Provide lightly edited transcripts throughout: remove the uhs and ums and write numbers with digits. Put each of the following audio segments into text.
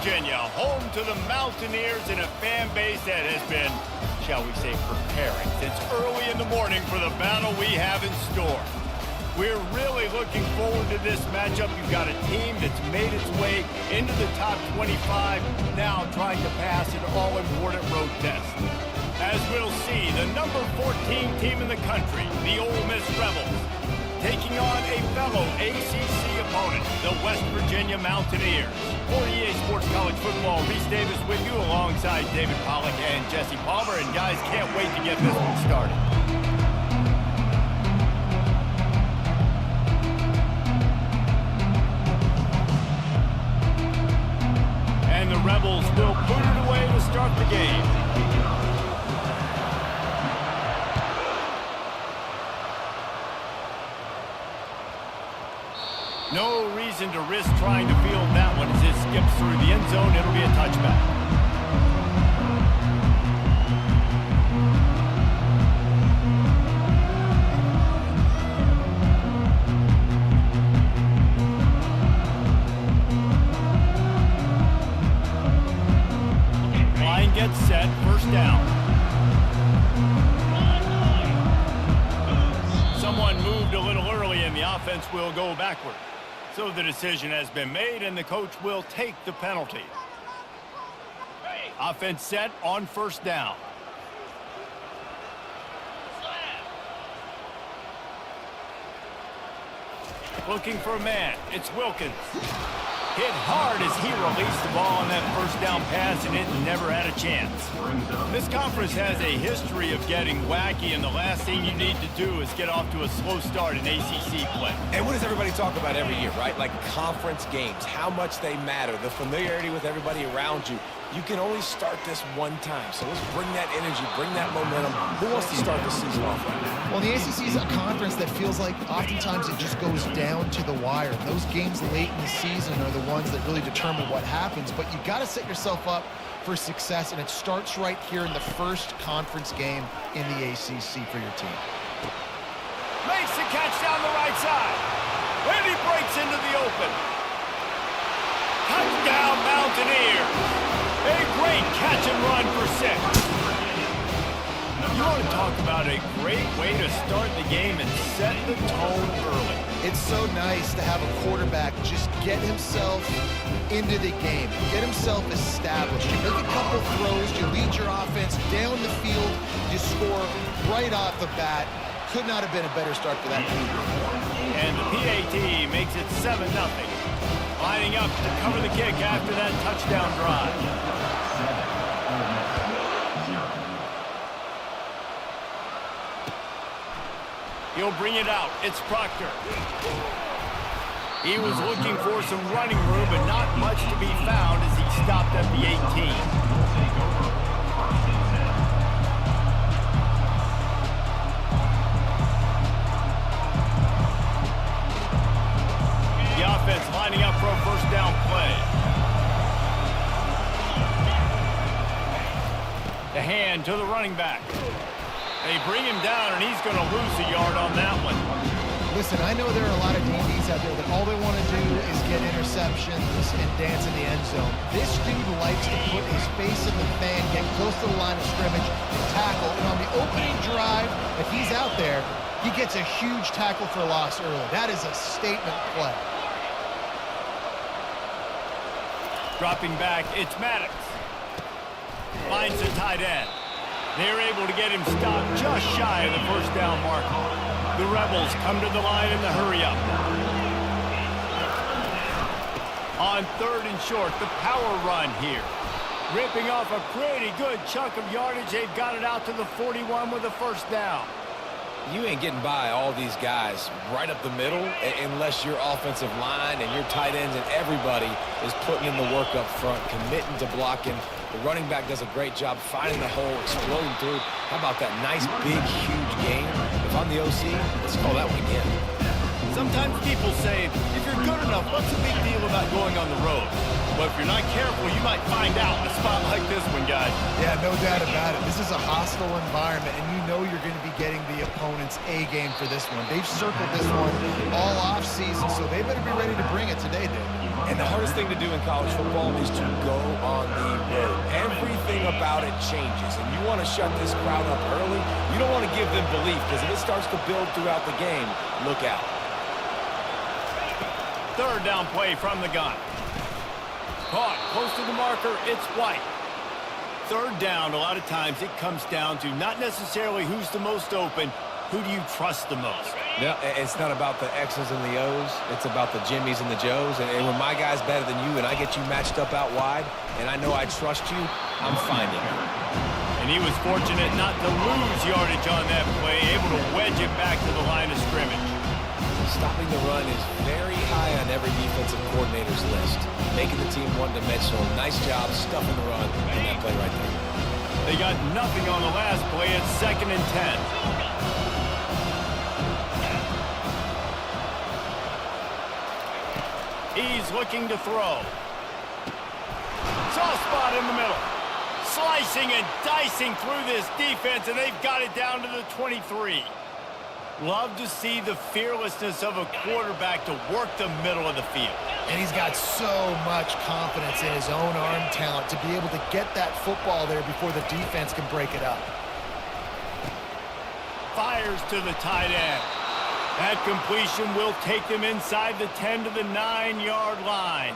Virginia, home to the Mountaineers and a fan base that has been, shall we say, preparing since early in the morning for the battle we have in store. We're really looking forward to this matchup. You've got a team that's made its way into the top 25, now trying to pass an all-important road test. As we'll see, the number 14 team in the country, the Ole Miss Rebels, taking on a fellow ACC opponent, the West Virginia Mountaineers. For EA Sports College Football, Reese Davis with you alongside David Pollack and Jesse Palmer. And guys, can't wait to get this one started. And the Rebels will put it away to start the game. No reason to risk trying to field that one as it skips through the end zone. It'll be a touchback. Line gets set, first down. Someone moved a little early and the offense will go backward. So the decision has been made, and the coach will take the penalty. Offense set on first down. Looking for a man. It's Wilkins. Hit hard as he released the ball on that first down pass, and it never had a chance. This conference has a history of getting wacky, and the last thing you need to do is get off to a slow start in ACC play. And what does everybody talk about every year, right? Like conference games, how much they matter, the familiarity with everybody around you. You can only start this one time, so let's bring that energy, bring that momentum. Who wants to start the season off right now? Well, the ACC is a conference that feels like oftentimes it just goes down to the wire. Those games late in the season are the ones that really determine what happens, but you got to set yourself up for success, and it starts right here in the first conference game in the ACC for your team. Makes the catch down the right side. And he breaks into the open. Touchdown, Mountaineers. A great catch and run for 6. You want to talk about a great way to start the game and set the tone early. It's so nice to have a quarterback just get himself into the game, get himself established. You make a couple throws, you lead your offense down the field, you score right off the bat. Could not have been a better start for that team. And the PAT makes it 7-0. Lining up to cover the kick after that touchdown drive. He'll bring it out. It's Proctor. He was looking for some running room, but not much to be found as he stopped at the 18. The offense lining up for a first down play. The hand to the running back. They bring him down, and he's going to lose a yard on that one. Listen, I know there are a lot of DBs out there that all they want to do is get interceptions and dance in the end zone. This dude likes to put his face in the fan, get close to the line of scrimmage, and tackle. And on the opening drive, if he's out there, he gets a huge tackle for loss early. That is a statement play. Dropping back, it's Maddox. Finds the tight end. They're able to get him stopped just shy of the first down marker. The Rebels come to the line in the hurry-up. On 3rd and short, the power run here. Ripping off a pretty good chunk of yardage. They've got it out to the 41 with a first down. You ain't getting by all these guys right up the middle unless your offensive line and your tight ends and everybody is putting in the work up front, committing to blocking. The running back does a great job finding the hole, exploding through. How about that nice, big, huge game? If I'm the OC, let's call that one again. Sometimes people say, if you're good enough, what's the big deal about going on the road? But if you're not careful, you might find out in a spot like this one, guys. Yeah, no doubt about it. This is a hostile environment, and you know you're going to be getting the opponent's A game for this one. They've circled this one all off season, so they better be ready to bring it today, Dave. And the hardest thing to do in college football is to go on the road. Everything about it changes, and you want to shut this crowd up early. You don't want to give them belief, because if it starts to build throughout the game, look out. Third down play from the gun. Caught close to the marker. It's White. Third down, a lot of times it comes down to not necessarily who's the most open, who do you trust the most? Yeah, it's not about the X's and the O's. It's about the Jimmies and the Joes. And when my guy's better than you and I get you matched up out wide, and I know I trust you, I'm finding you. And he was fortunate not to lose yardage on that play, able to wedge it back to the line of scrimmage. Stopping the run is very high on every defensive coordinator's list. Making the team one-dimensional. Nice job stuffing the run in that play right there. They got nothing on the last play. It's 2nd and 10. He's looking to throw. Soft spot in the middle. Slicing and dicing through this defense, and they've got it down to the 23. Love to see the fearlessness of a quarterback to work the middle of the field. And he's got so much confidence in his own arm talent to be able to get that football there before the defense can break it up. Fires to the tight end. That completion will take them inside the 10 to the 9-yard line.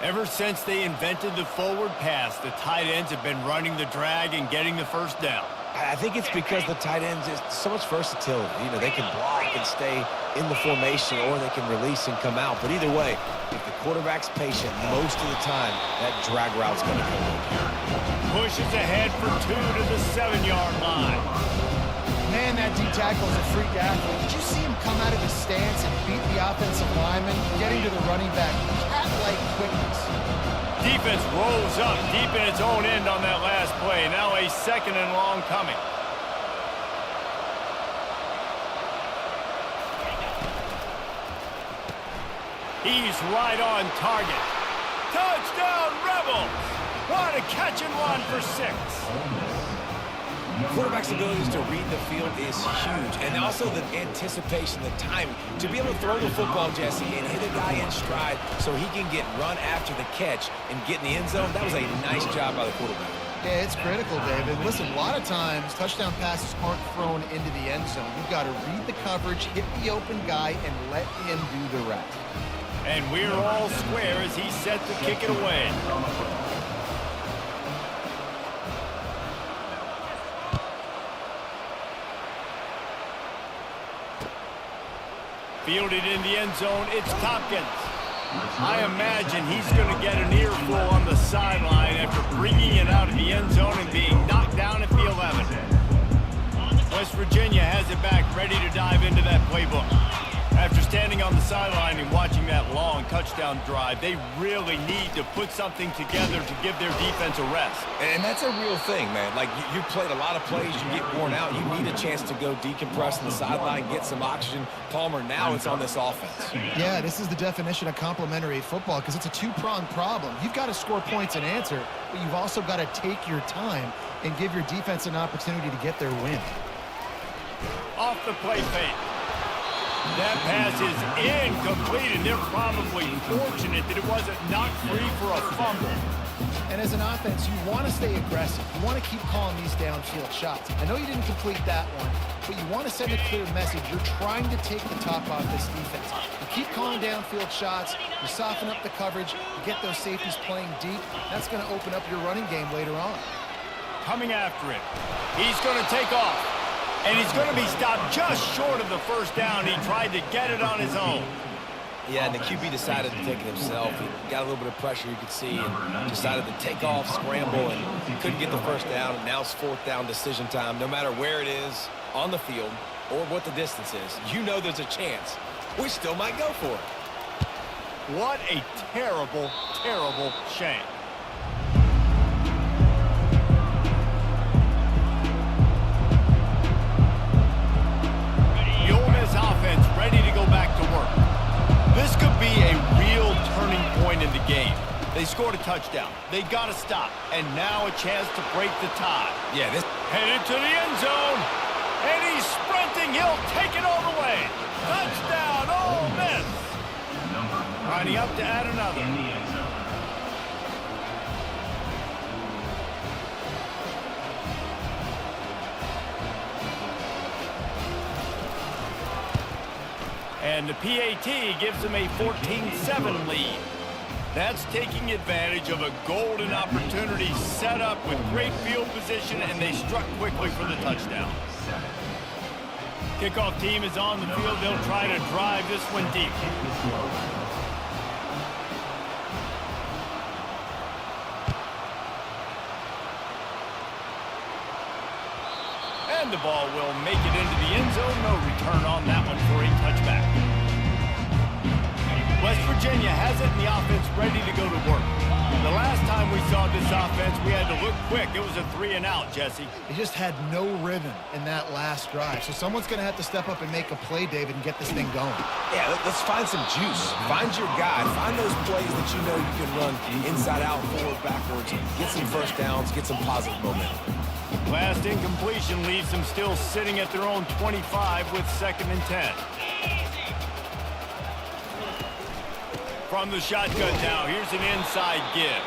Ever since they invented the forward pass, the tight ends have been running the drag and getting the first down. I think it's because the tight ends is so much versatility. You know, they can block and stay in the formation, or they can release and come out. But either way, if the quarterback's patient most of the time, that drag route's going to come in. Pushes ahead for 2 to the 7-yard line. Man, that D-tackle is a freak athlete. Did you see him come out of his stance and beat the offensive lineman, getting to the running back? Cat-like quickness. Defense rolls up deep in its own end on that last play. Now a 2nd and long coming. He's right on target. Touchdown, Rebels! What a catch and run for 6. Quarterback's abilities to read the field is huge, and also the anticipation, the timing. To be able to throw the football, Jesse, and hit a guy in stride so he can get run after the catch and get in the end zone, that was a nice job by the quarterback. Yeah, it's critical, David. Listen, a lot of times, touchdown passes aren't thrown into the end zone. You've got to read the coverage, hit the open guy, and let him do the rest. And we're all square as he's set to kick it away. Fielded in the end zone, it's Tompkins. I imagine he's going to get an earful on the sideline after bringing it out of the end zone and being knocked down at the 11. West Virginia has it back, ready to dive into that playbook. After standing on the sideline and watching that long touchdown drive, they really need to put something together to give their defense a rest. And that's a real thing, man. Like, you played a lot of plays, you get worn out, you need a chance to go decompress on the sideline, get some oxygen. Palmer, now it's on this offense. Yeah, this is the definition of complementary football, because it's a two-pronged problem. You've got to score points and answer, but you've also got to take your time and give your defense an opportunity to get their win. Off the play fake. That pass is incomplete, and they're probably fortunate that it wasn't knocked free for a fumble. And as an offense, you want to stay aggressive. You want to keep calling these downfield shots. I know you didn't complete that one, but you want to send a clear message. You're trying to take the top off this defense. You keep calling downfield shots, you soften up the coverage, you get those safeties playing deep. That's going to open up your running game later on. Coming after it. He's going to take off. And he's going to be stopped just short of the first down. He tried to get it on his own. Yeah, and the QB decided to take it himself. He got a little bit of pressure, you could see, and decided to take off, scramble, and he couldn't get the first down. And now it's 4th down decision time. No matter where it is on the field or what the distance is, you know there's a chance. We still might go for it. What a terrible, terrible shame. Offense ready to go back to work. This could be a real turning point in the game. They scored a touchdown. They got to stop. And now a chance to break the tie. Yeah, this headed to the end zone. And he sprints lining up to add another. And the PAT gives them a 14-7 lead. That's taking advantage of a golden opportunity set up with great field position, and they struck quickly for the touchdown. Kickoff team is on the field. They'll try to drive this one deep. And the ball will make it into the end zone. No return on that one for a touchback. West Virginia has it, and the offense ready to go to work. The last time we saw this offense, we had to look quick. It was a 3-and-out, Jesse. They just had no rhythm in that last drive. So someone's going to have to step up and make a play, David, and get this thing going. Yeah, let's find some juice. Find your guy. Find those plays that you know you can run inside out, forward, backwards. Get some first downs. Get some positive momentum. Last incompletion leaves them still sitting at their own 25 with 2nd and 10. From the shotgun now, here's an inside give.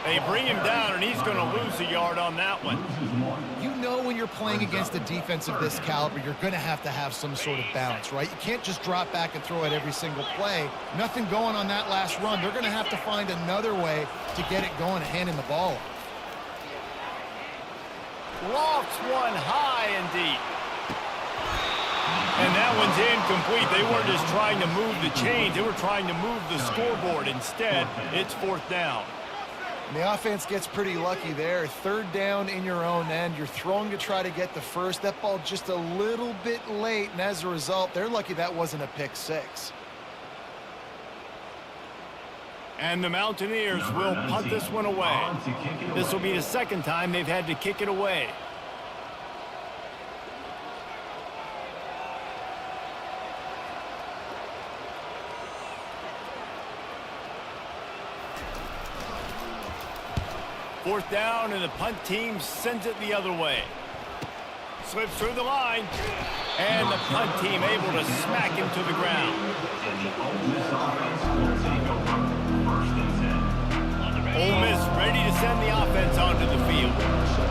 They bring him down, and he's going to lose a yard on that one. You know when you're playing against a defense of this caliber, you're going to have some sort of balance, right? You can't just drop back and throw it every single play. Nothing going on that last run. They're going to have to find another way to get it going and handing the ball off. Lofts one high and deep. And that one's incomplete. They weren't just trying to move the chains. They were trying to move the scoreboard. Instead, it's 4th down. And the offense gets pretty lucky there. 3rd down in your own end. You're throwing to try to get the first. That ball just a little bit late, and as a result, they're lucky that wasn't a pick 6. And the Mountaineers will punt this one away. This will be the 2nd time they've had to kick it away. Fourth down, and the punt team sends it the other way. Slips through the line, and the punt team able to smack him to the ground. Ole Miss ready to send the offense onto the field.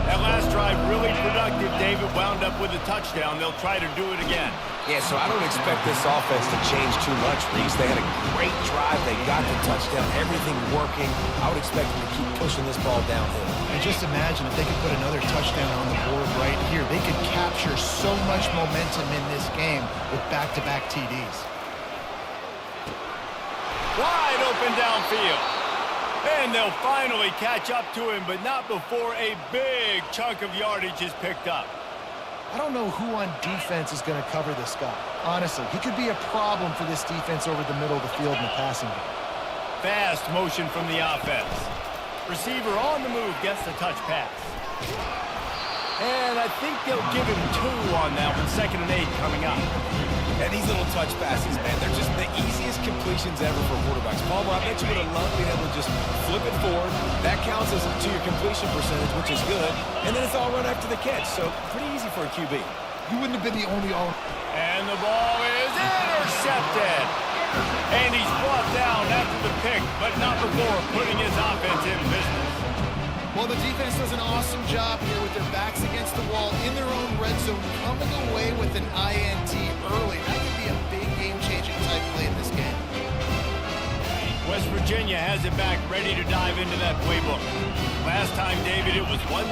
That last drive really productive. David wound up with a touchdown. They'll try to do it again. Yeah, so I don't expect this offense to change too much, Reese. They had a great drive. They got the touchdown, everything working. I would expect them to keep pushing this ball downhill. And just imagine if they could put another touchdown on the board right here. They could capture so much momentum in this game with back-to-back TDs. Wide open downfield. And they'll finally catch up to him, but not before a big chunk of yardage is picked up. I don't know who on defense is going to cover this guy. Honestly, he could be a problem for this defense over the middle of the field in the passing game. Fast motion from the offense. Receiver on the move gets the touch pass. And I think they'll give him 2 on that one. 2nd and 8 coming up. And these little touch passes, man, they're just the easiest completions ever for quarterbacks. Palmer, I bet you would have loved being able to just flip it forward. That counts as to your completion percentage, which is good. And then it's all run after the catch, so pretty easy for a QB. You wouldn't have been the only all. And the ball is intercepted. And he's brought down after the pick, but not before putting his offense in business. Well, the defense does an awesome job here with their backs against the wall in their own red zone, coming away with an INT early. That could be a big game-changing type play in this game. West Virginia has it back, ready to dive into that playbook. Last time, David, it was 1-2-3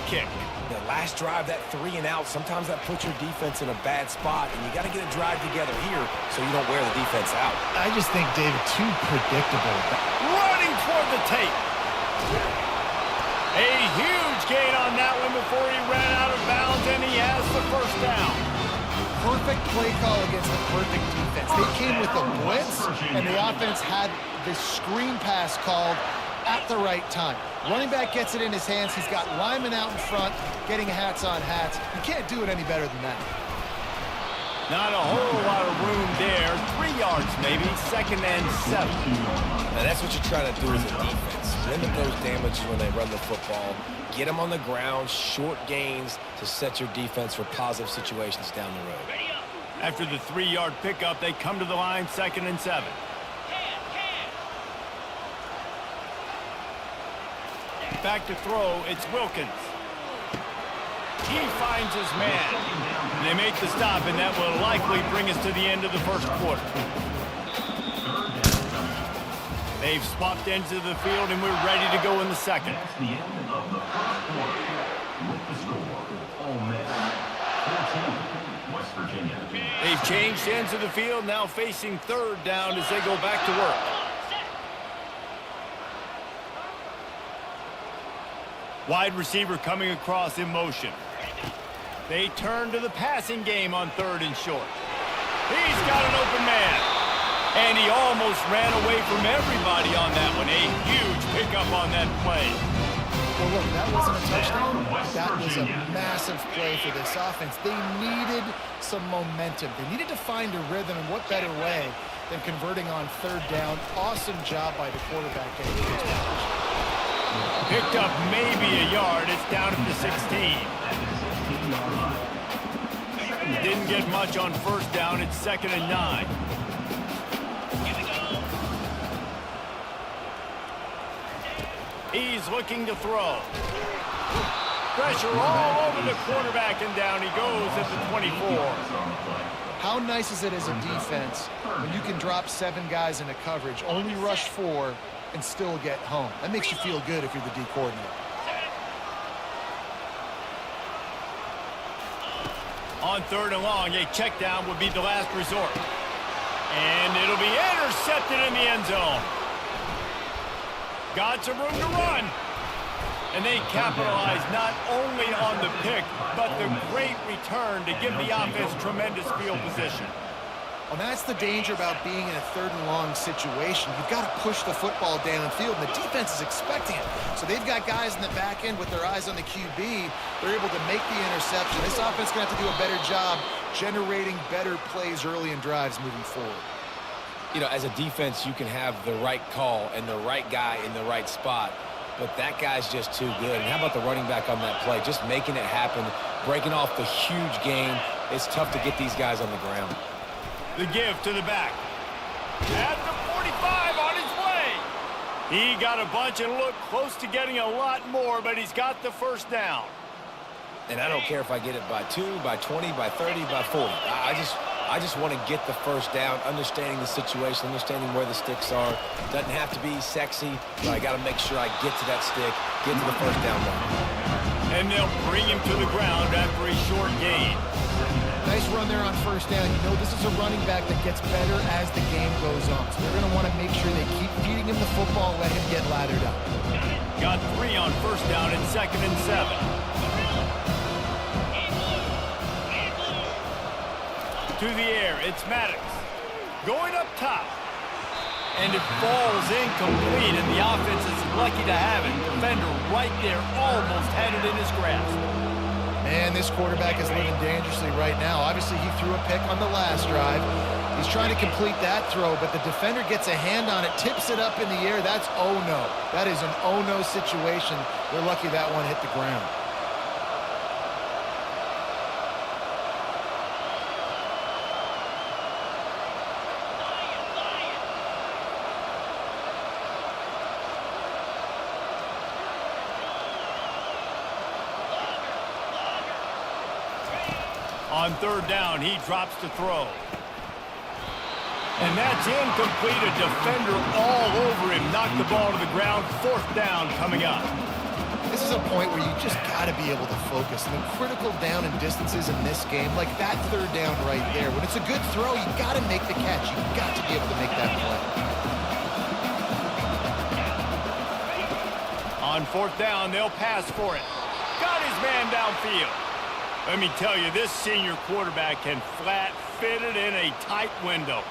kick. The last drive, that 3-and-out, sometimes that puts your defense in a bad spot, and you got to get a drive together here so you don't wear the defense out. I just think, David, too predictable. Running toward the tape. A huge gain on that one before he ran out of bounds, and he has the first down. Perfect play call against a perfect defense. They came with a blitz, and the offense had this screen pass called at the right time. Running back gets it in his hands. He's got linemen out in front, getting hats on hats. You can't do it any better than that. Not a whole lot of room there. 3 yards maybe, 2nd and 7. Now that's what you're trying to do as a defense. Limit those damages when they run the football. Get them on the ground, short gains to set your defense for positive situations down the road. After the 3-yard pickup, they come to the line, 2nd and 7. Back to throw, it's Wilkins. He finds his man. They make the stop, and that will likely bring us to the end of the first quarter. They've swapped ends of the field, and we're ready to go in the second. That's the end of the first quarter. With the score, Ole Miss 14, West Virginia. They've changed ends of the field, now facing third down as they go back to work. Wide receiver coming across in motion. They turn to the passing game on third and short. He's got an open man. And he almost ran away from everybody on that one. A huge pickup on that play. Well, look, that wasn't a touchdown. That was a massive play for this offense. They needed some momentum. They needed to find a rhythm, and what better way than converting on third down. Awesome job by the quarterback. Picked up maybe a yard. It's down at the 16. Didn't get much on first down. It's 2nd and 9. He's looking to throw. Pressure all over the quarterback, and down he goes at the 24. How nice is it as a defense when you can drop 7 guys into coverage, only rush 4, and still get home? That makes you feel good if you're the D coordinator. On third and long, a check down would be the last resort. And it'll be intercepted in the end zone. Got some room to run. And they capitalize not only on the pick, but the great return to give the offense tremendous field position. Well, that's the danger about being in a third and long situation. You've got to push the football downfield, and the defense is expecting it. So they've got guys in the back end with their eyes on the QB. They're able to make the interception. This offense is going to have to do a better job generating better plays early in drives moving forward. You know, as a defense, you can have the right call and the right guy in the right spot, but that guy's just too good. And how about the running back on that play? Just making it happen, breaking off the huge gain. It's tough to get these guys on the ground. The give to the back. At the 45 on his way. He got a bunch and looked close to getting a lot more, but he's got the first down. And I don't care if I get it by 2, by 20, by 30, by 40. I just want to get the first down, understanding the situation, understanding where the sticks are. Doesn't have to be sexy, but I got to make sure I get to that stick, get to the first down line. And they'll bring him to the ground after a short gain. Nice run there on first down. You know this is a running back that gets better as the game goes on. So they're going to want to make sure they keep feeding him the football, let him get lathered up. Got 3 on first down and 2nd and 7. To the air, it's Maddox. Going up top. And it falls incomplete, and the offense is lucky to have it. Defender right there almost had it in his grasp. Man, this quarterback is living dangerously right now. Obviously, he threw a pick on the last drive. He's trying to complete that throw, but the defender gets a hand on it, tips it up in the air. That's oh-no. That is an oh-no situation. They're lucky that one hit the ground. On third down, he drops to throw. And that's incomplete. A defender all over him. Knocked the ball to the ground. 4th down coming up. This is a point where you just got to be able to focus. And the critical down and distances in this game, like that third down right there. When it's a good throw, you got to make the catch. You got to be able to make that play. On 4th down, they'll pass for it. Got his man downfield. Let me tell you, this senior quarterback can flat fit it in a tight window.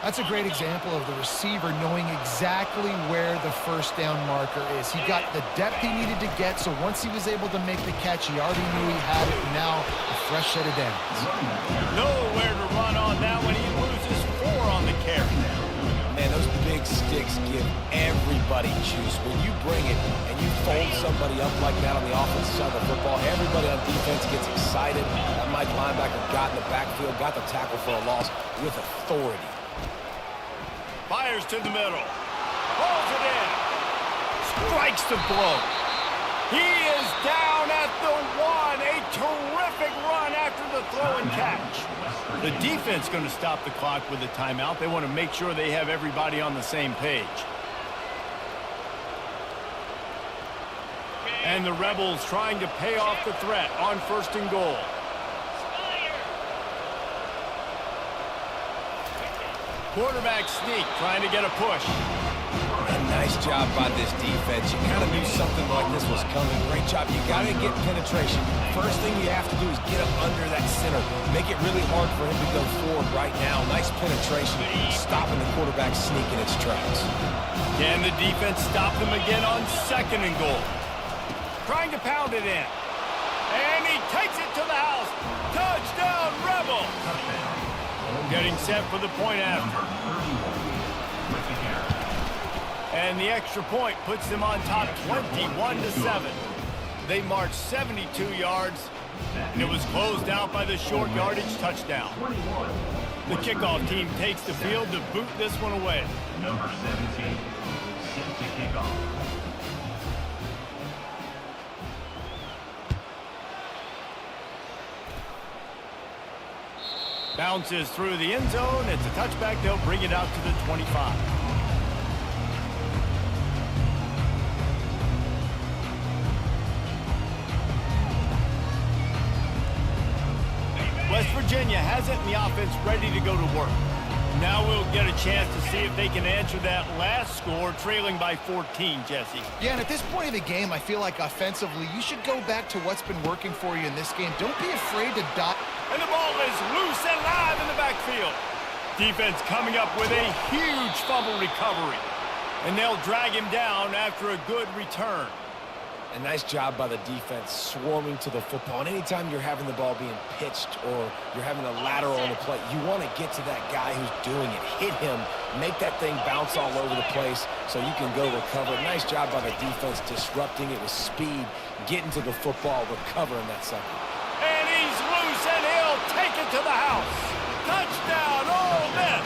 That's a great example of the receiver knowing exactly where the first down marker is. He got the depth he needed to get, so once he was able to make the catch, he already knew he had it. Now, a fresh set of downs. Nowhere to run on that one. He loses 4 on the carry. Man, those big sticks give everybody juice. When you bring it and you fold somebody up like that on the offensive side of the football, everybody on defense gets excited. That Mike linebacker got in the backfield, got the tackle for a loss with authority. Fires to the middle. Pulls it in. strikes the blow. He is down at the 1. A terrific run after the throw and catch. The defense going to stop the clock with a timeout. They want to make sure they have everybody on the same page. And the Rebels trying to pay off the threat on 1st and goal. Quarterback sneak trying to get a push. A nice job by this defense. You kind of knew something like this was coming. Great job. You got to get penetration. First thing you have to do is get up under that center. Make it really hard for him to go forward right now. Nice penetration. Stopping the quarterback sneak in its tracks. Can the defense stop them again on 2nd and goal? Trying to pound it in. And he takes it to the house. Touchdown, Rebel! Getting set for the point after. And the extra point puts them on top 21-7. They marched 72 yards, and it was closed out by the short yardage touchdown. The kickoff team takes the field to boot this one away. Number 17, set to kick off. Bounces through the end zone. It's a touchback. They'll bring it out to the 25. West Virginia has it in the offense ready to go to work. Now we'll get a chance to see if they can answer that last score, trailing by 14, Jesse. Yeah, and at this point of the game, I feel like offensively, you should go back to what's been working for you in this game. Don't be afraid to dive. And the ball is loose and live in the backfield. Defense coming up with a huge fumble recovery. And they'll drag him down after a good return. A nice job by the defense swarming to the football. And anytime you're having the ball being pitched or you're having a lateral on the play, you want to get to that guy who's doing it. Hit him, make that thing bounce all over the place so you can go recover. Nice job by the defense disrupting it with speed, getting to the football, recovering that sucker. And he's loose and he'll take it to the house. Touchdown, Ole Miss.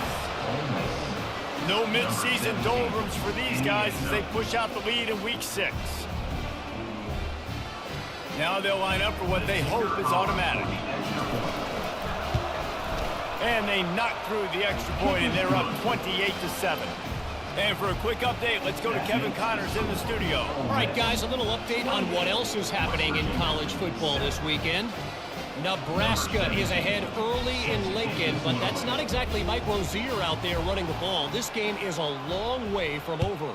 No midseason doldrums for these guys as they push out the lead in week 6. Now they'll line up for what they hope is automatic. And they knock through the extra point, and they're up 28-7. And for a quick update, let's go to Kevin Connors in the studio. All right, guys, a little update on what else is happening in college football this weekend. Nebraska is ahead early in Lincoln, but that's not exactly Mike Rozier out there running the ball. This game is a long way from over.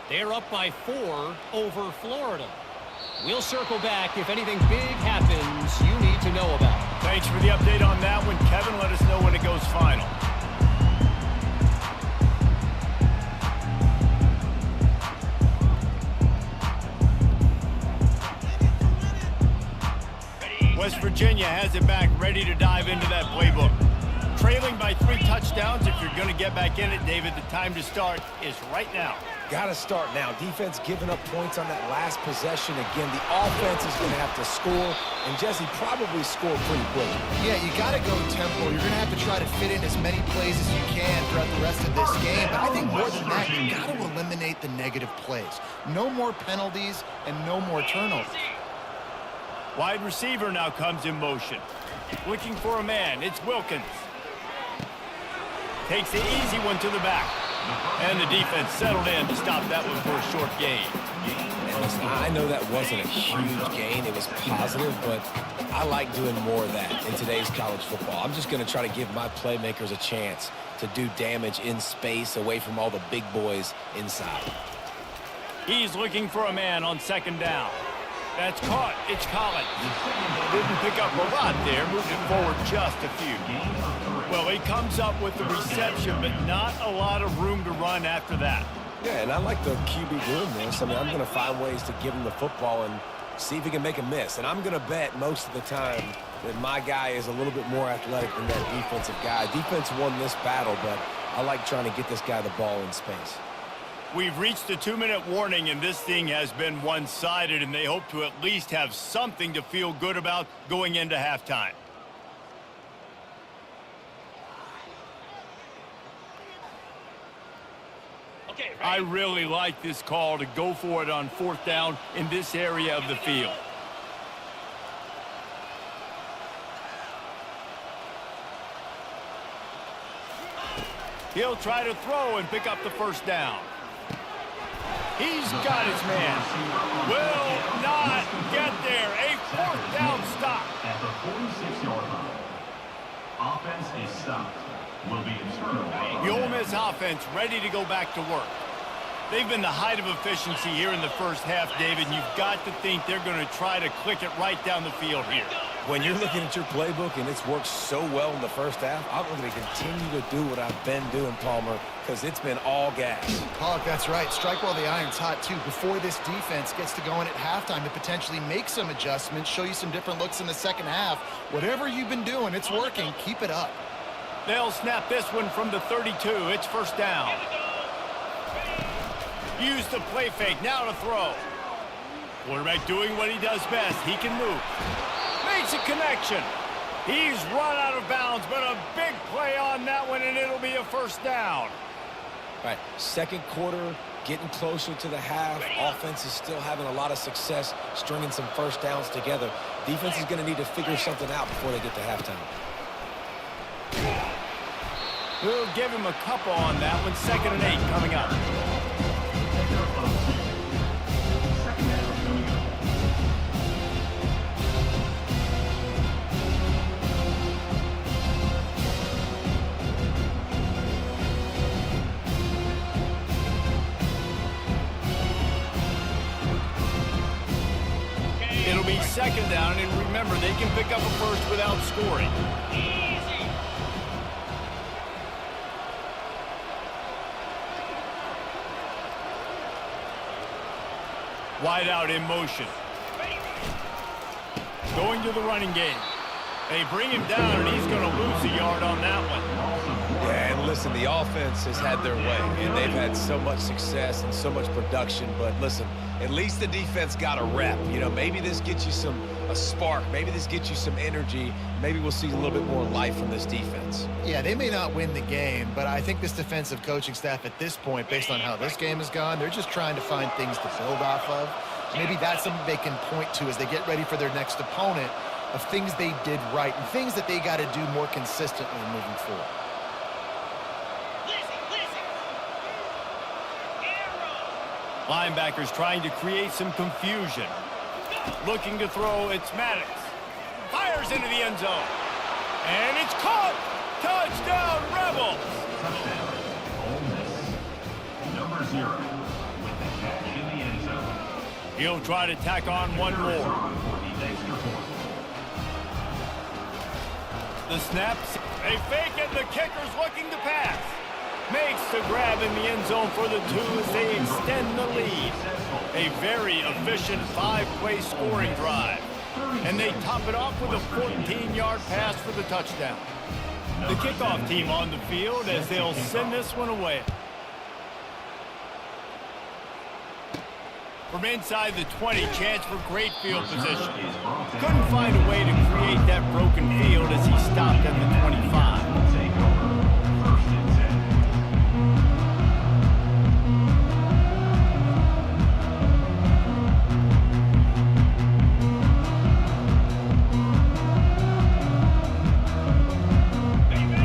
They're up by 4 over Florida. We'll circle back if anything big happens you need to know about. Thanks for the update on that one, Kevin. Let us know when it goes final. West Virginia has it back, ready to dive into that playbook. Trailing by 3 touchdowns. If you're going to get back in it, David, the time to start is right now. Got to start now. Defense giving up points on that last possession. Again, the offense is going to have to score, and Jesse probably score pretty quick. Yeah, you got to go tempo. You're going to have to try to fit in as many plays as you can throughout the rest of this game. But I think more than that, you got to eliminate the negative plays. No more penalties and no more turnovers. Wide receiver now comes in motion. Looking for a man. It's Wilkins. Takes the easy one to the back. And the defense settled in to stop that one for a short gain. And listen, I know that wasn't a huge gain. It was positive, but I like doing more of that in today's college football. I'm just going to try to give my playmakers a chance to do damage in space away from all the big boys inside. He's looking for a man on 2nd down. That's caught. It's Collins. Didn't pick up a lot there. Moved it forward just a few. Well, he comes up with the reception, but not a lot of room to run after that. Yeah, and I like the QB doing this. I mean, I'm going to find ways to give him the football and see if he can make a miss. And I'm going to bet most of the time that my guy is a little bit more athletic than that defensive guy. Defense won this battle, but I like trying to get this guy the ball in space. We've reached the 2-minute warning, and this thing has been one-sided, and they hope to at least have something to feel good about going into halftime. I really like this call to go for it on 4th down in this area of the field. He'll try to throw and pick up the 1st down. He's got his man. Will not get there. A 4th down stop. At the 46-yard line. Offense is stopped. Will be a turnover. The Ole Miss offense ready to go back to work. They've been the height of efficiency here in the first half, David, and you've got to think they're going to try to click it right down the field here. When you're looking at your playbook and it's worked so well in the first half, I'm going to continue to do what I've been doing, Palmer, because it's been all gas. Pollock, that's right. Strike while the iron's hot, too. Before this defense gets to going at halftime to potentially make some adjustments, show you some different looks in the second half. Whatever you've been doing, it's working. Keep it up. They'll snap this one from the 32. It's 1st down. Use the play fake. Now to throw. Quarterback doing what he does best. He can move. Makes a connection. He's run out of bounds, but a big play on that one, and it'll be a 1st down. All right, second quarter, getting closer to the half. Offense is still having a lot of success stringing some 1st downs together. Defense is going to need to figure something out before they get to halftime. We'll give him a couple on that one. 2nd and 8 coming up. It'll be 2nd down, and remember, they can pick up a 1st without scoring. Wide out in motion. Going to the running game. They bring him down, and he's going to lose a yard on that one. Yeah, and listen, the offense has had their way, and they've had so much success and so much production. But listen, at least the defense got a rep. You know, maybe this gets you a spark. Maybe this gets you some energy. Maybe we'll see a little bit more life from this defense. Yeah, they may not win the game, but I think this defensive coaching staff at this point, based on how this game has gone, they're just trying to find things to build off of. Maybe that's something they can point to as they get ready for their next opponent, of things they did right and things that they got to do more consistently moving forward. Linebackers trying to create some confusion. Looking to throw, it's Maddox. Fires into the end zone. And it's caught! Touchdown, Rebels! Touchdown. Ole Miss. Number 0 with the catch in the end zone. He'll try to tack on one more. For the extra point. The snaps, they fake it, the kicker's looking to pass. Makes the grab in the end zone for the 2 as they extend the lead. A very efficient 5-play scoring drive. And they top it off with a 14-yard pass for the touchdown. The kickoff team on the field as they'll send this one away. From inside the 20, chance for great field position. Couldn't find a way to create that broken field as he stopped at the 25.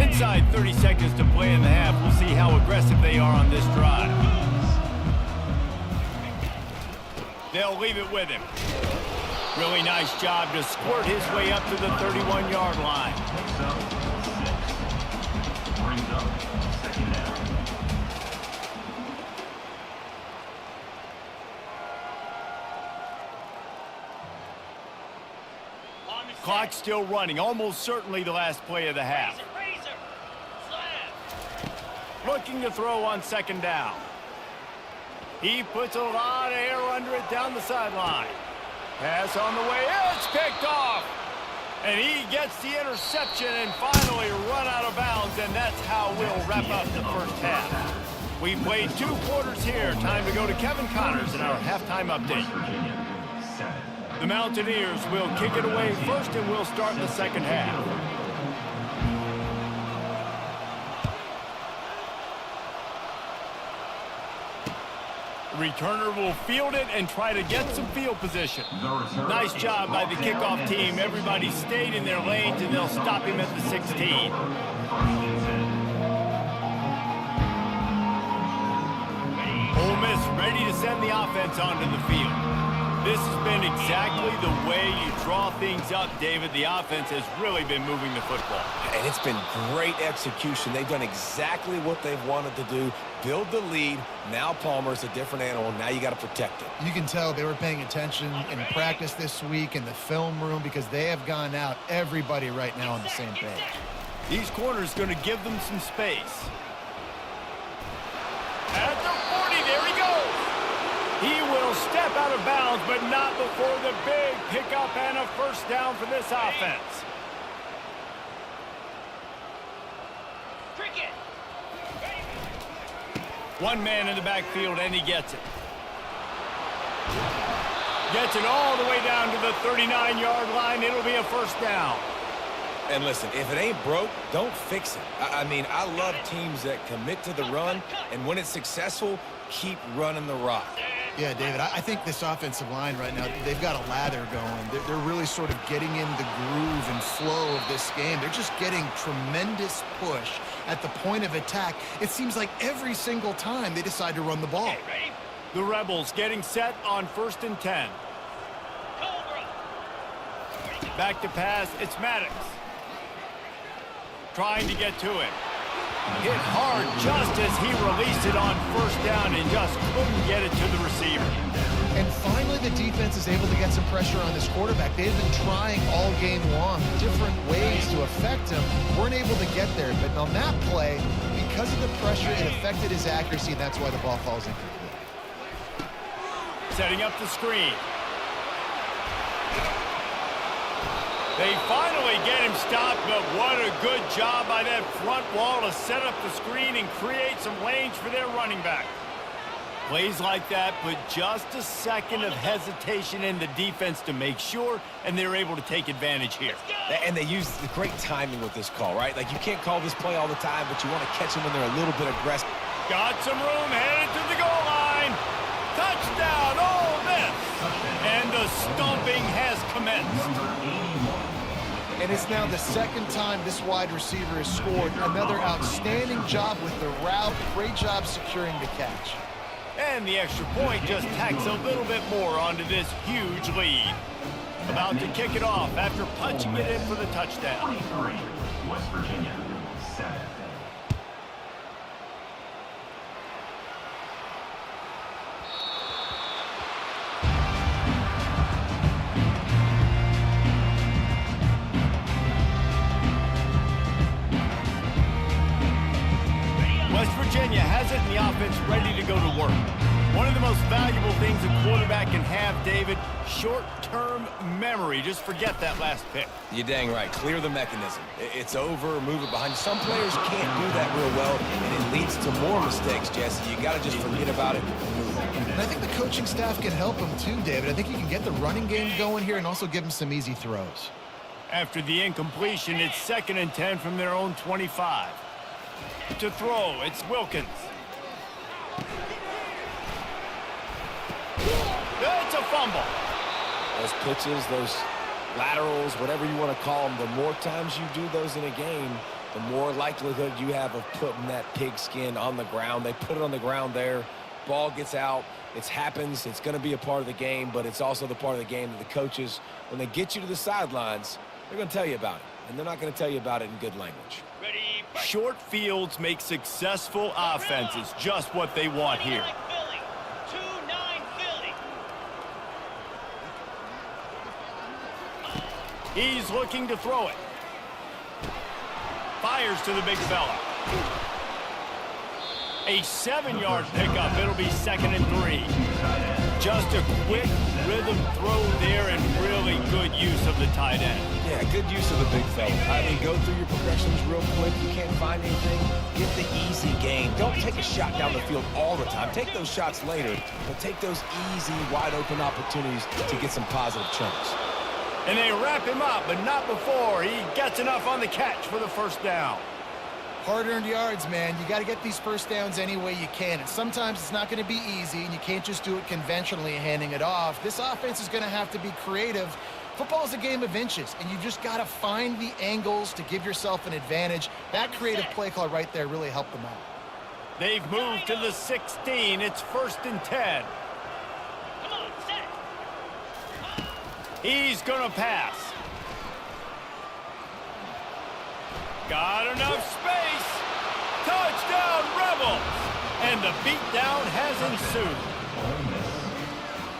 Inside 30 seconds to play in the half. We'll see how aggressive they are on this drive. They'll leave it with him. Really nice job to squirt his way up to the 31-yard line. Brings up 2nd down. Clock still running. Almost certainly the last play of the half. Looking to throw on 2nd down. He puts a lot of air under it down the sideline. Pass on the way. It's picked off. And he gets the interception and finally run out of bounds. And that's how we'll wrap up the first half. We played 2 quarters here. Time to go to Kevin Connors in our halftime update. The Mountaineers will kick it away first, and we'll start the second half. The returner will field it and try to get some field position. Nice job by the kickoff team. Everybody stayed in their lanes, and they'll stop him at the 16. Ole Miss ready to send the offense onto the field. This has been exactly the way you draw things up, David. The offense has really been moving the football. And it's been great execution. They've done exactly what they've wanted to do. Build the lead. Now Palmer's a different animal. Now you got to protect it. You can tell they were paying attention in practice this week in the film room because they have gone out, everybody right now on the same page. These corners going to give them some space. At the 40, there he goes. He will step out of bounds, but not before the big pickup and a first down for this offense. One man in the backfield, and he gets it. Gets it all the way down to the 39-yard line. It'll be a first down. And listen, if it ain't broke, don't fix it. I mean, I love teams that commit to the run, and when it's successful, keep running the rock. Yeah, David, I think this offensive line right now, they've got a lather going. They're really sort of getting in the groove and flow of this game. They're just getting tremendous push at the point of attack. It seems like every single time they decide to run the ball. The Rebels getting set on 1st and 10. Back to pass, it's Maddox. Trying to get to it. Hit hard just as he released it on first down and just couldn't get it to the receiver. And finally, the defense is able to get some pressure on this quarterback. They've been trying all game long different ways to affect him. Weren't able to get there. But on that play, because of the pressure, it affected his accuracy, and that's why the ball falls incomplete. Setting up the screen. They finally get him stopped, but what a good job by that front wall to set up the screen and create some lanes for their running back. Plays like that put just a second of hesitation in the defense to make sure, and they're able to take advantage here. And they use the great timing with this call, right? Like, you can't call this play all the time, but you want to catch them when they're a little bit aggressive. Got some room, headed to the goal line. Touchdown, Ole Miss! And the stomping has commenced. And it's now the second time this wide receiver has scored. Another outstanding job with the route. Great job securing the catch. And the extra point just tacks a little bit more onto this huge lead. About to kick it off after punching it in for the touchdown. 23, West Virginia, 7. West Virginia has it in the offense ready to go to work. One of the most valuable things a quarterback can have, David, short-term memory. Just forget that last pick. You're dang right. Clear the mechanism. It's over, move it behind you. Some players can't do that real well, and it leads to more mistakes, Jesse. You got to just forget about it and move on. And I think the coaching staff can help him too, David. I think he can get the running game going here and also give him some easy throws. After the incompletion, it's 2nd and 10 from their own 25. To throw, it's Wilkins. It's a fumble. Those pitches, those laterals, whatever you want to call them, the more times you do those in a game, the more likelihood you have of putting that pigskin on the ground. They put it on the ground there. Ball gets out. It happens. It's going to be a part of the game, but it's also the part of the game that the coaches, when they get you to the sidelines, they're going to tell you about it. And they're not going to tell you about it in good language. Short fields make successful offenses just what they want here. He's looking to throw it. Fires to the big fella. A 7-yard pickup. It'll be 2nd and 3. Just a quick rhythm throw there and really good use of the tight end. Yeah, good use of the big fella. I mean, go through your progressions real quick. You can't find anything, get the easy gain. Don't take a shot down the field all the time. Take those shots later, but take those easy, wide-open opportunities to get some positive chunks. And they wrap him up, but not before he gets enough on the catch for the first down. Hard-earned yards, man. You got to get these first downs any way you can. And sometimes it's not going to be easy, and you can't just do it conventionally handing it off. This offense is going to have to be creative. Football is a game of inches, and you've just got to find the angles to give yourself an advantage. That creative play call right there really helped them out. They've moved to the 16. It's 1st and 10. He's going to pass. Got enough space. Touchdown, Rebels. And the beatdown has ensued.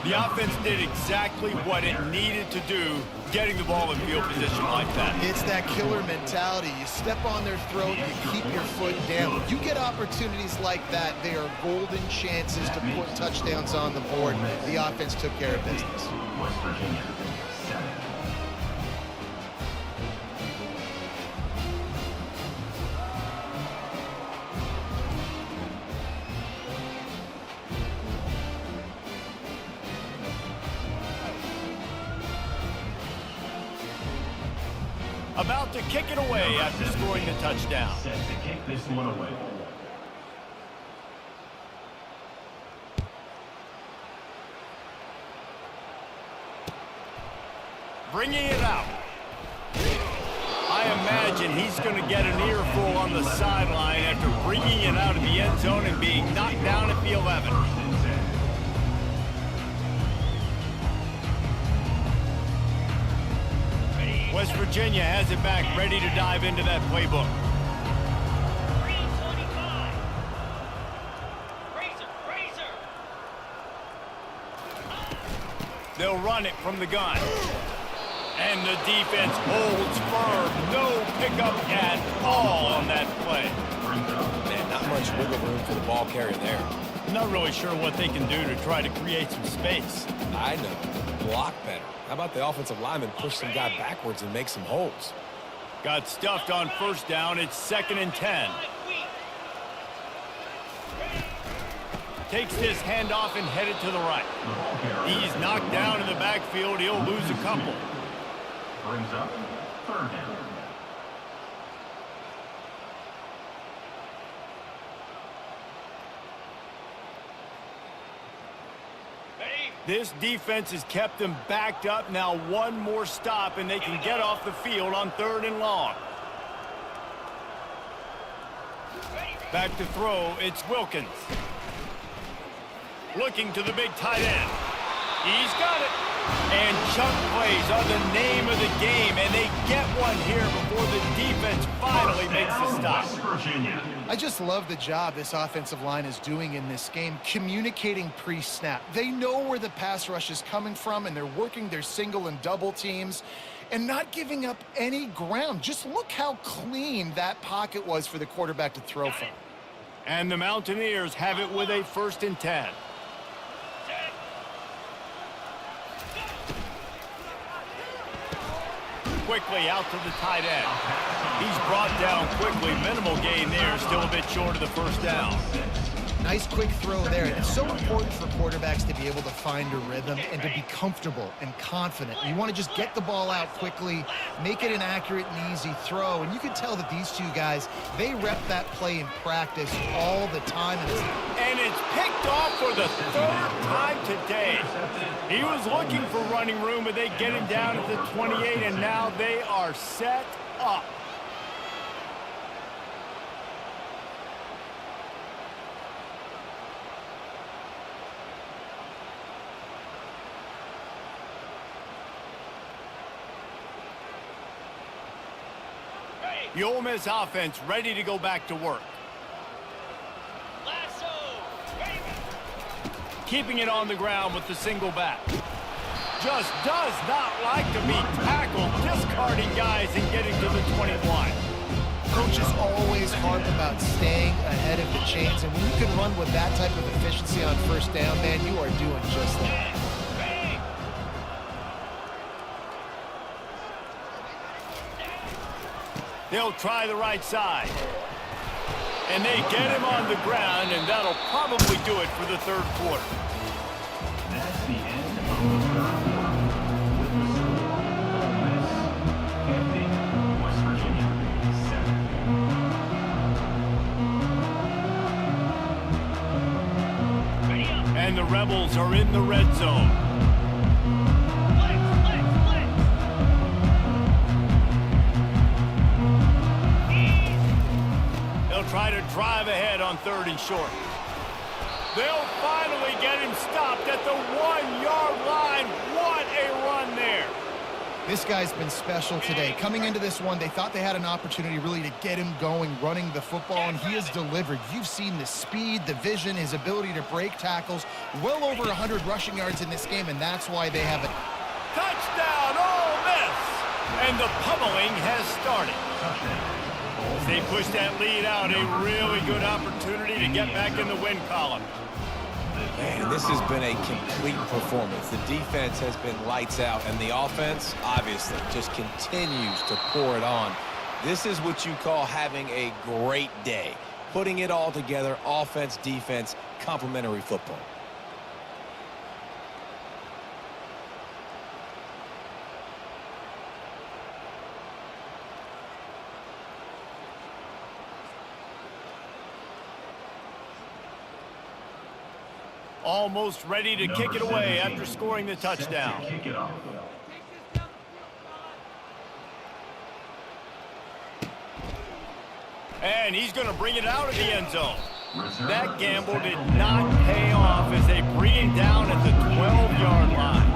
The offense did exactly what it needed to do, getting the ball in field position like that. It's that killer mentality. You step on their throat, you keep your foot down. You get opportunities like that, they are golden chances to put touchdowns on the board. The offense took care of business. West Virginia, 7. About to kick it away after scoring the touchdown. Set to kick this one away. Bringing it out. I imagine he's going to get an earful on the sideline after bringing it out of the end zone and being knocked down at the 11. West Virginia has it back, ready to dive into that playbook. 325. Razor. They'll run it from the gun. And the defense holds firm. No pickup at all on that play. Man, not much wiggle room for the ball carrier there. Not really sure what they can do to try to create some space. I know. Block better. How about the offensive lineman push some guy backwards and make some holes? Got stuffed on 1st down. It's 2nd and 10. Takes this handoff and headed to the right. He's knocked down in the backfield. He'll lose a couple. Brings up 3rd down. This defense has kept them backed up. Now one more stop, and they can get off the field on 3rd and long. Back to throw, it's Wilkins. Looking to the big tight end. He's got it. And chunk plays are the name of the game, and they get one here before the defense finally makes the stop. West Virginia. I just love the job this offensive line is doing in this game, communicating pre-snap. They know where the pass rush is coming from, and they're working their single and double teams and not giving up any ground. Just look how clean that pocket was for the quarterback to throw from. And the Mountaineers have it with a 1st and 10. Quickly out to the tight end. He's brought down quickly. Minimal gain there. Still a bit short of the 1st down. Nice quick throw there. It's so important for quarterbacks to be able to find a rhythm and to be comfortable and confident. You want to just get the ball out quickly, make it an accurate and easy throw. And you can tell that these two guys, they rep that play in practice all the time. And it's picked off for the 3rd time today. He was looking for running room, but they get him down at the 28, and now they are set up. The Ole Miss offense ready to go back to work. Keeping it on the ground with the single back. Just does not like to be tackled, discarding guys and getting to the 21. Coaches always harp about staying ahead of the chains, and when you can run with that type of efficiency on 1st down, man, you are doing just that. They'll try the right side. And they get him on the ground, and that'll probably do it for the 3rd quarter. That's the end of the 3rd quarter. With the score, Ole Miss 50, West Virginia 7. and the Rebels are in the red zone. They'll try to drive ahead on 3rd and short. They'll finally get him stopped at the 1-yard line. What a run there. This guy's been special today. Coming into this one, they thought they had an opportunity really to get him going, running the football, and he has delivered. You've seen the speed, the vision, his ability to break tackles. Well over 100 rushing yards in this game, and that's why they have it. Touchdown, Ole Miss! And the pummeling has started. As they push that lead out, a really good opportunity to get back in the win column. Man, this has been a complete performance. The defense has been lights out, and the offense, obviously, just continues to pour it on. This is what you call having a great day. Putting it all together, offense, defense, complementary football. Almost ready to kick it away after scoring the touchdown. And he's going to bring it out of the end zone. That gamble did not pay off as they bring him down at the 12-yard line.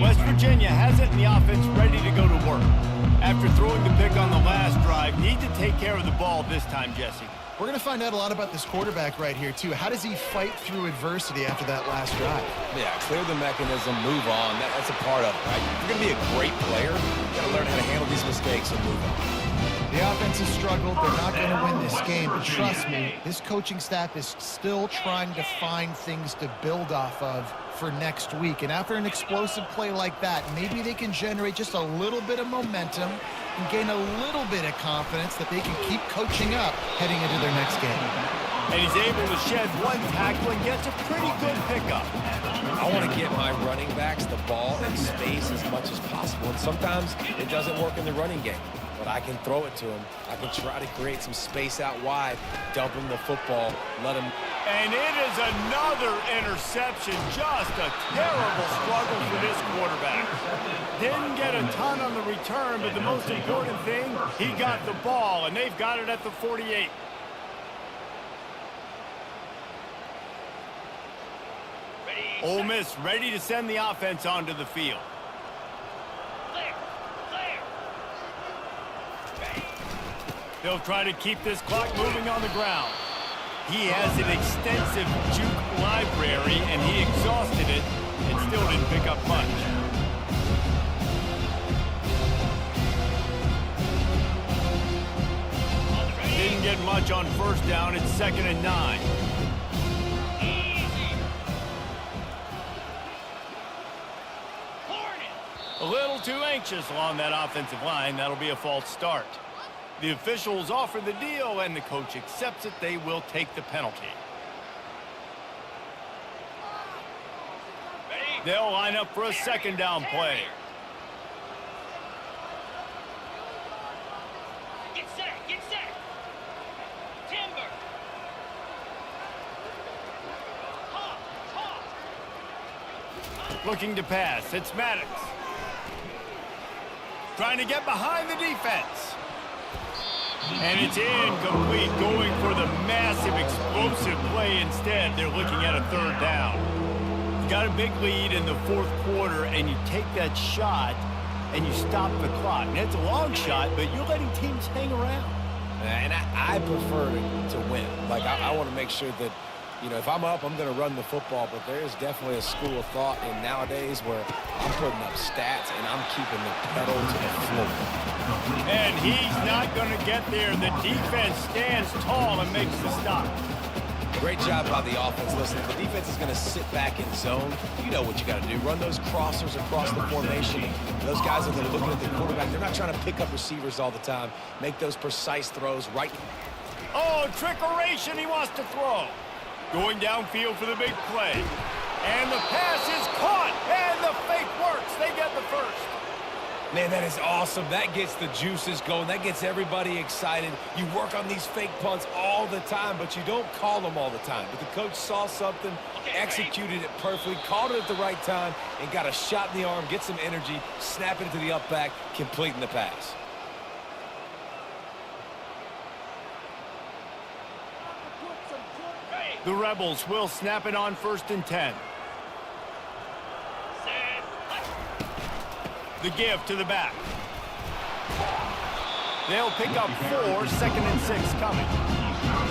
West Virginia has it in the offense ready to go to work. After throwing the pick on the last drive, need to take care of the ball this time, Jesse. We're going to find out a lot about this quarterback right here, too. How does he fight through adversity after that last drive? Yeah, clear the mechanism, move on. That's a part of it, right? If you're going to be a great player, you got to learn how to handle these mistakes and move on. The offense has struggled. They're not going to win this game, but trust me, this coaching staff is still trying to find things to build off of for next week. And after an explosive play like that, maybe they can generate just a little bit of momentum and gain a little bit of confidence that they can keep coaching up heading into their next game. And he's able to shed one tackle and gets a pretty good pickup. I want to get my running backs the ball in space as much as possible. And sometimes it doesn't work in the running game. But I can throw it to him. I can try to create some space out wide, dump him the football, let him. And it is another interception. Just a terrible struggle for this quarterback. Didn't get a ton on the return, but the most important thing, he got the ball, and they've got it at the 48. Ole Miss ready to send the offense onto the field. They'll try to keep this clock moving on the ground. He has an extensive juke library, and he exhausted it and still didn't pick up much. Didn't get much on first down. It's 2nd and 9. A little too anxious along that offensive line. That'll be a false start. The officials offer the deal, and the coach accepts it. They will take the penalty. They'll line up for a 2nd down play. Get set. Timber. Looking to pass. It's Maddox. Trying to get behind the defense. And it's incomplete, going for the massive explosive play instead. They're looking at a 3rd down. You got a big lead in the 4th quarter, and you take that shot, and you stop the clock. And it's a long shot, but you're letting teams hang around. And I prefer to win. Like, I want to make sure that, you know, if I'm up, I'm going to run the football, but there is definitely a school of thought in nowadays where I'm putting up stats and I'm keeping the pedal to the floor. And he's not going to get there. The defense stands tall and makes the stop. Great job by the offense. Listen, if the defense is going to sit back in zone, you know what you got to do. Run those crossers across the formation. Those guys are looking at the quarterback. They're not trying to pick up receivers all the time. Make those precise throws right. Oh, trickeration, he wants to throw. Going downfield for the big play. And the pass is caught, and the fake works. They get the first. Man, that is awesome. That gets the juices going. That gets everybody excited. You work on these fake punts all the time, but you don't call them all the time. But the coach saw something, executed it perfectly, called it at the right time, and got a shot in the arm, get some energy, snap it to the up back, completing the pass. The Rebels will snap it on 1st and 10. The give to the back. They'll pick up 4, 2nd and 6 coming.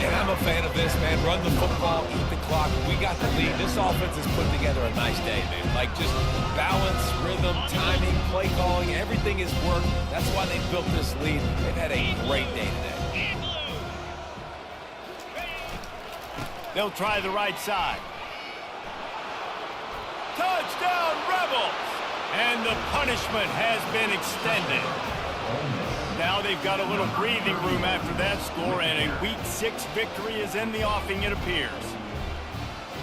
And I'm a fan of this, man. Run the football, eat the clock. We got the lead. This offense has put together a nice day, man. Like just balance, rhythm, timing, play calling, everything has worked. That's why they built this lead. They've had a great day today. They'll try the right side. Touchdown, Rebels! And the punishment has been extended. Now they've got a little breathing room after that score, and a Week 6 victory is in the offing, it appears.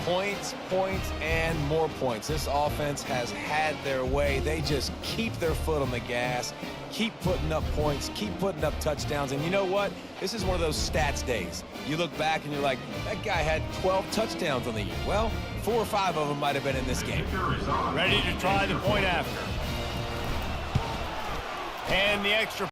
Points, points, and more points. This offense has had their way. They just keep their foot on the gas, keep putting up points, keep putting up touchdowns. And you know what? This is one of those stats days. You look back and you're like, that guy had 12 touchdowns on the year. Well, 4 or 5 of them might have been in this game. Ready to try the point after. And the extra